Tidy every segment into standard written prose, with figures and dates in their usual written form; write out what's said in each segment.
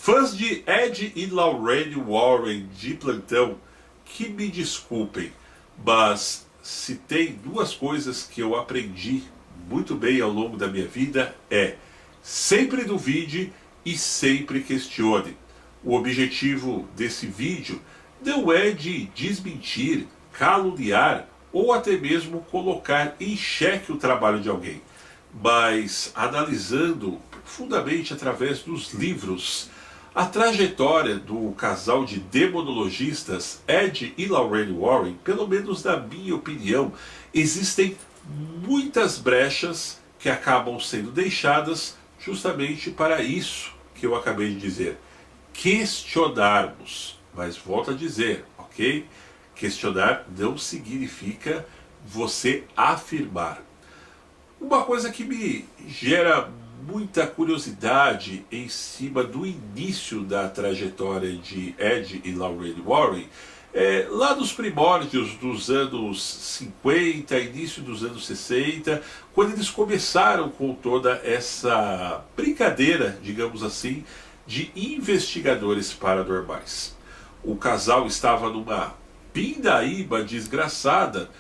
Fãs de Ed e Lorraine Warren de plantão, que me desculpem, mas se tem duas coisas que eu aprendi muito bem ao longo da minha vida é: sempre duvide e sempre questione. O objetivo desse vídeo não é de desmentir, caluniar ou até mesmo colocar em xeque o trabalho de alguém, mas analisando profundamente através dos livros a trajetória do casal de demonologistas Ed e Lorraine Warren. Pelo menos na minha opinião, existem muitas brechas que acabam sendo deixadas justamente para isso que eu acabei de dizer: questionarmos. Mas volto a dizer, ok? Questionar não significa você afirmar. Uma coisa que me gera muita curiosidade em cima do início da trajetória de Ed e Lorraine Warren, lá nos primórdios dos anos 50, início dos anos 60, quando eles começaram com toda essa brincadeira, digamos assim, de investigadores paranormais. O casal estava numa pindaíba desgraçada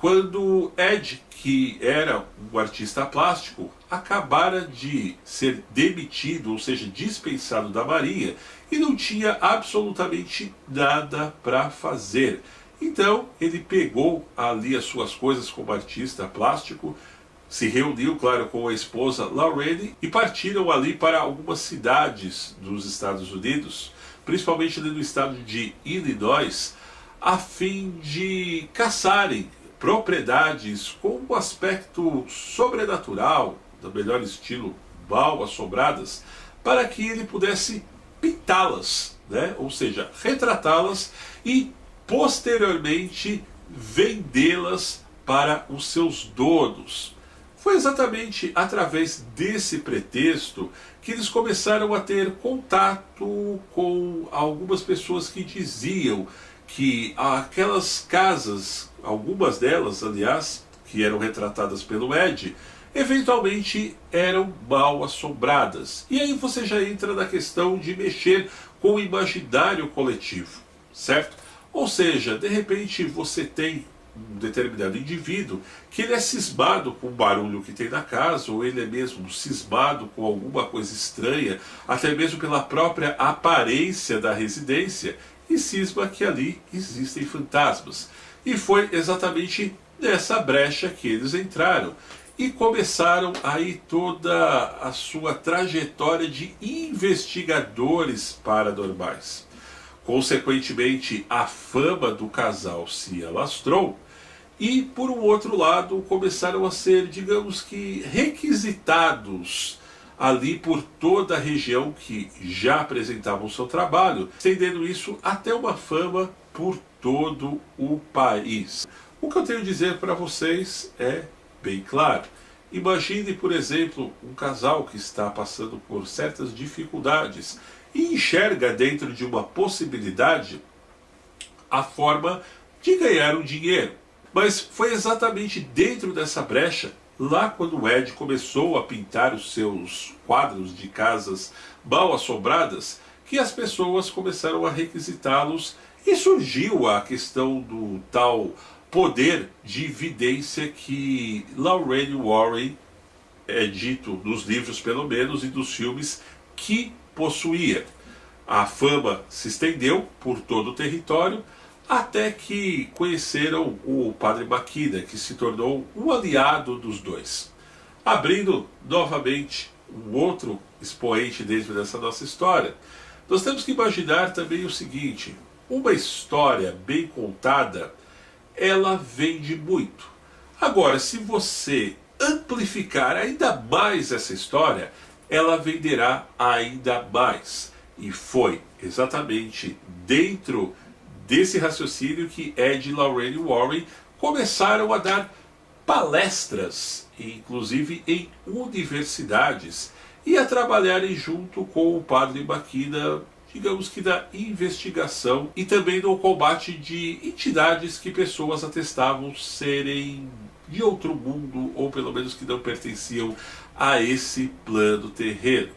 quando Ed, que era um artista plástico, acabara de ser demitido, ou seja, dispensado da Marinha, e não tinha absolutamente nada para fazer. Então ele pegou ali as suas coisas como artista plástico, se reuniu, claro, com a esposa Lorraine e partiram ali para algumas cidades dos Estados Unidos, principalmente ali no estado de Illinois, a fim de caçarem propriedades com um aspecto sobrenatural, do melhor estilo, mal assombradas, para que ele pudesse pintá-las, né? Ou seja, retratá-las e posteriormente vendê-las para os seus donos. Foi exatamente através desse pretexto que eles começaram a ter contato com algumas pessoas que diziam que aquelas casas, algumas delas, aliás, que eram retratadas pelo Ed, eventualmente eram mal assombradas. E aí você já entra na questão de mexer com o imaginário coletivo, certo? Ou seja, de repente você tem um determinado indivíduo que ele é cismado com o barulho que tem na casa, ou ele é mesmo cismado com alguma coisa estranha, até mesmo pela própria aparência da residência, e cisma que ali existem fantasmas. E foi exatamente nessa brecha que eles entraram e começaram aí toda a sua trajetória de investigadores paranormais. Consequentemente, a fama do casal se alastrou e, por um outro lado, começaram a ser, digamos que, requisitados ali por toda a região que já apresentavam o seu trabalho, estendendo isso até uma fama por todo o país. O que eu tenho a dizer para vocês é bem claro. Imagine, por exemplo, um casal que está passando por certas dificuldades e enxerga dentro de uma possibilidade a forma de ganhar um dinheiro. Mas foi exatamente dentro dessa brecha, lá quando o Ed começou a pintar os seus quadros de casas mal assombradas, que as pessoas começaram a requisitá-los e surgiu a questão do tal poder de evidência que Lorraine Warren, é dito nos livros pelo menos e dos filmes, que possuía. A fama se estendeu por todo o território, até que conheceram o Padre Makida, que se tornou um aliado dos dois. Abrindo novamente um outro expoente dentro dessa nossa história, nós temos que imaginar também o seguinte: uma história bem contada, ela vende muito. Agora, se você amplificar ainda mais essa história, ela venderá ainda mais. E foi exatamente dentro desse raciocínio que Ed e Lorraine Warren começaram a dar palestras, inclusive em universidades, e a trabalharem junto com o Padre Makida, digamos que da investigação e também no combate de entidades que pessoas atestavam serem de outro mundo, ou pelo menos que não pertenciam a esse plano terreno.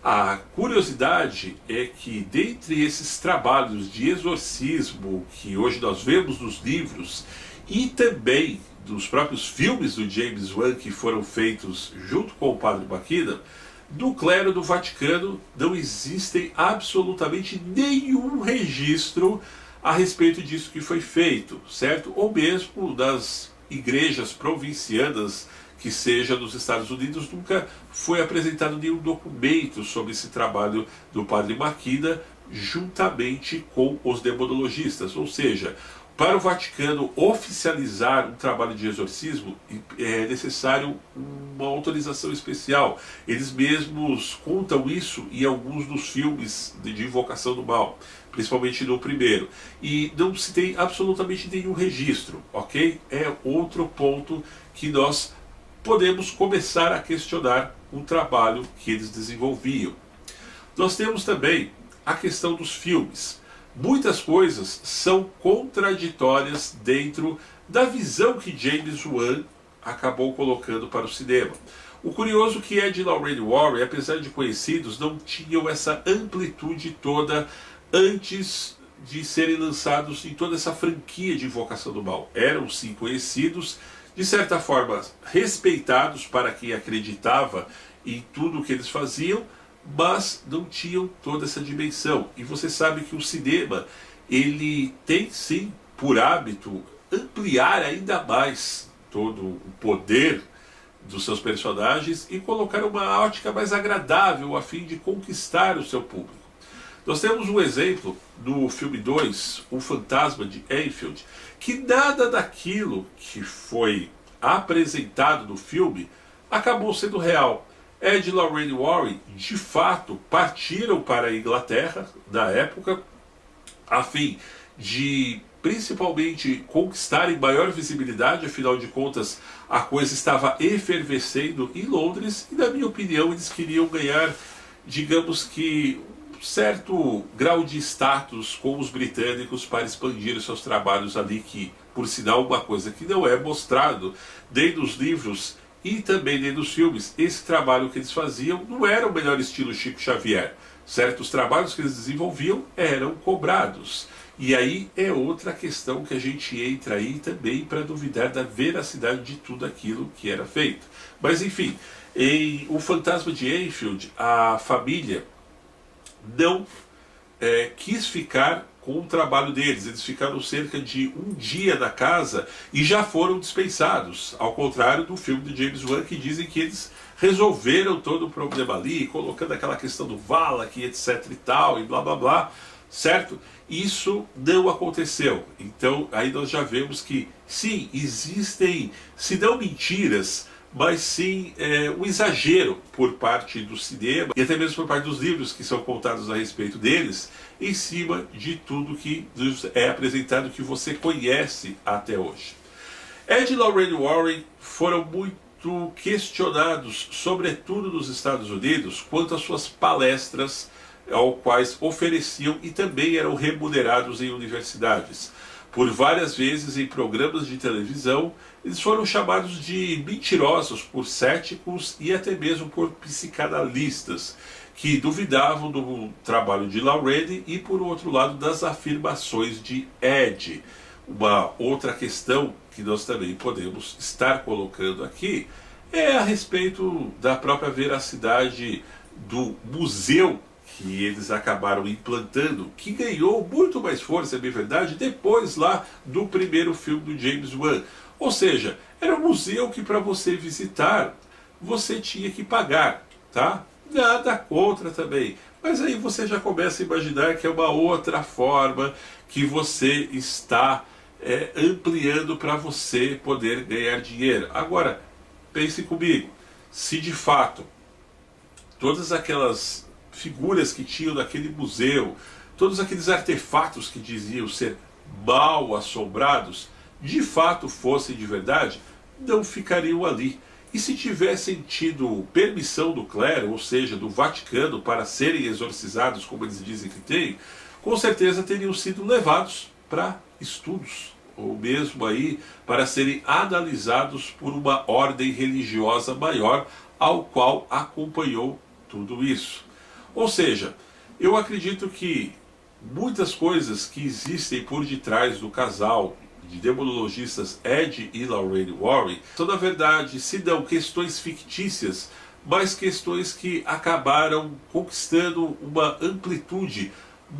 A curiosidade é que, dentre esses trabalhos de exorcismo que hoje nós vemos nos livros e também dos próprios filmes do James Wan que foram feitos junto com o Padre Makida, do clero do Vaticano não existem absolutamente nenhum registro a respeito disso que foi feito, certo? Ou mesmo das igrejas provincianas que seja nos Estados Unidos, nunca foi apresentado nenhum documento sobre esse trabalho do Padre Makida juntamente com os demonologistas. Ou seja, para o Vaticano oficializar um trabalho de exorcismo é necessário uma autorização especial. Eles mesmos contam isso em alguns dos filmes de Invocação do Mal, principalmente no primeiro. E não se tem absolutamente nenhum registro, ok? É outro ponto que nós podemos começar a questionar o trabalho que eles desenvolviam. Nós temos também a questão dos filmes. Muitas coisas são contraditórias dentro da visão que James Wan acabou colocando para o cinema. O curioso que Ed e Lorraine Warren, apesar de conhecidos, não tinham essa amplitude toda antes de serem lançados em toda essa franquia de Invocação do Mal. Eram sim conhecidos, de certa forma respeitados para quem acreditava em tudo o que eles faziam, mas não tinham toda essa dimensão. E você sabe que o cinema, ele tem sim por hábito ampliar ainda mais todo o poder dos seus personagens e colocar uma ótica mais agradável a fim de conquistar o seu público. Nós temos um exemplo no filme 2, O Fantasma de Enfield, que nada daquilo que foi apresentado no filme acabou sendo real. Ed e Lorraine Warren, de fato, partiram para a Inglaterra, na época, a fim de principalmente conquistarem maior visibilidade, afinal de contas a coisa estava efervescendo em Londres e, na minha opinião, eles queriam ganhar, digamos que, um certo grau de status com os britânicos para expandir os seus trabalhos ali, que, por sinal, uma coisa que não é mostrado nem nos livros e também nem nos filmes, esse trabalho que eles faziam não era o melhor estilo Chico Xavier. Certos trabalhos que eles desenvolviam eram cobrados. E aí é outra questão que a gente entra aí também para duvidar da veracidade de tudo aquilo que era feito. Mas enfim, em O Fantasma de Enfield, a família não quis ficar com o trabalho deles. Eles ficaram cerca de um dia na casa e já foram dispensados, ao contrário do filme de James Wan, que dizem que eles resolveram todo o problema ali, colocando aquela questão do Valak, etc e tal, e blá blá blá, certo? Isso não aconteceu. Então aí nós já vemos que sim, existem, se não mentiras, mas sim um exagero por parte do cinema e até mesmo por parte dos livros que são contados a respeito deles, em cima de tudo que é apresentado, que você conhece até hoje. Ed e Lorraine Warren foram muito questionados, sobretudo nos Estados Unidos, quanto às suas palestras, ao quais ofereciam e também eram remunerados em universidades. Por várias vezes em programas de televisão, eles foram chamados de mentirosos por céticos e até mesmo por psicanalistas, que duvidavam do trabalho de Lorraine e, por outro lado, das afirmações de Ed. Uma outra questão que nós também podemos estar colocando aqui é a respeito da própria veracidade do museu que eles acabaram implantando, que ganhou muito mais força, é bem verdade, depois lá do primeiro filme do James Wan. Ou seja, era um museu que para você visitar, você tinha que pagar, tá? Nada contra também. Mas aí você já começa a imaginar que é uma outra forma que você está ampliando para você poder ganhar dinheiro. Agora, pense comigo, se de fato todas aquelas figuras que tinham naquele museu, todos aqueles artefatos que diziam ser mal assombrados, de fato fossem de verdade, não ficariam ali. E se tivessem tido permissão do clero, ou seja, do Vaticano, para serem exorcizados, como eles dizem que têm, com certeza teriam sido levados para estudos, ou mesmo aí para serem analisados por uma ordem religiosa maior, ao qual acompanhou tudo isso. Ou seja, eu acredito que muitas coisas que existem por detrás do casal de demonologistas Ed e Lorraine Warren são, na verdade, se não questões fictícias, mas questões que acabaram conquistando uma amplitude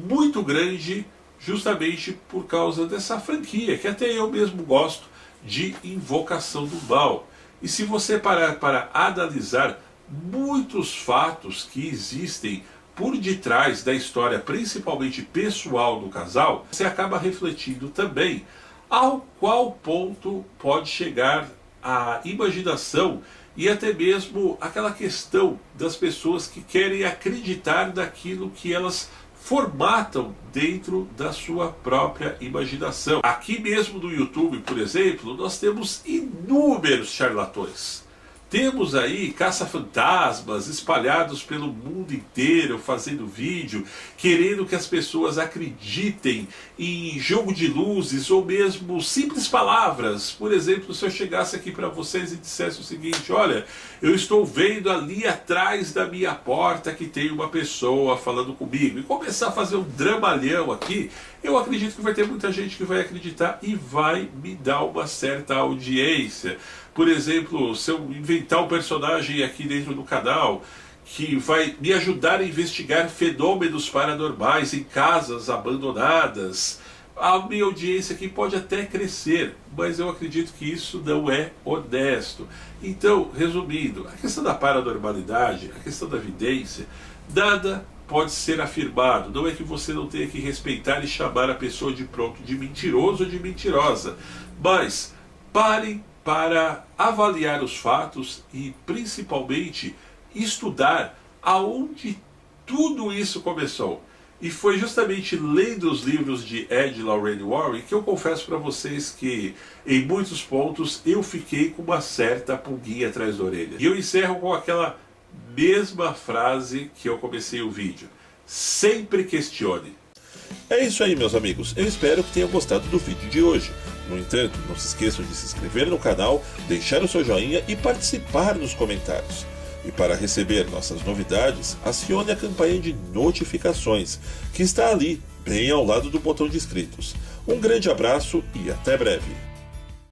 muito grande justamente por causa dessa franquia, que até eu mesmo gosto, de Invocação do Mal. E se você parar para analisar muitos fatos que existem por detrás da história, principalmente pessoal do casal, você acaba refletindo também ao qual ponto pode chegar a imaginação e até mesmo aquela questão das pessoas que querem acreditar naquilo que elas formatam dentro da sua própria imaginação. Aqui mesmo no YouTube, por exemplo, nós temos inúmeros charlatões. Temos aí caça-fantasmas espalhados pelo mundo inteiro, fazendo vídeo, querendo que as pessoas acreditem em jogo de luzes ou mesmo simples palavras. Por exemplo, se eu chegasse aqui para vocês e dissesse o seguinte: olha, eu estou vendo ali atrás da minha porta que tem uma pessoa falando comigo, e começar a fazer um dramalhão aqui, eu acredito que vai ter muita gente que vai acreditar e vai me dar uma certa audiência. Por exemplo, se eu inventar um personagem aqui dentro do canal que vai me ajudar a investigar fenômenos paranormais em casas abandonadas, a minha audiência aqui pode até crescer, mas eu acredito que isso não é honesto. Então, resumindo, a questão da paranormalidade, a questão da vidência, nada pode ser afirmado. Não é que você não tenha que respeitar e chamar a pessoa de pronto de mentiroso ou de mentirosa, mas parem para avaliar os fatos e principalmente estudar aonde tudo isso começou. E foi justamente lendo os livros de Ed e Lorraine Warren que eu confesso para vocês que em muitos pontos eu fiquei com uma certa pulguinha atrás da orelha. E eu encerro com aquela mesma frase que eu comecei o vídeo: sempre questione. É isso aí, meus amigos, eu espero que tenham gostado do vídeo de hoje. No entanto, não se esqueçam de se inscrever no canal, deixar o seu joinha e participar nos comentários. E para receber nossas novidades, acione a campanha de notificações, que está ali, bem ao lado do botão de inscritos. Um grande abraço e até breve!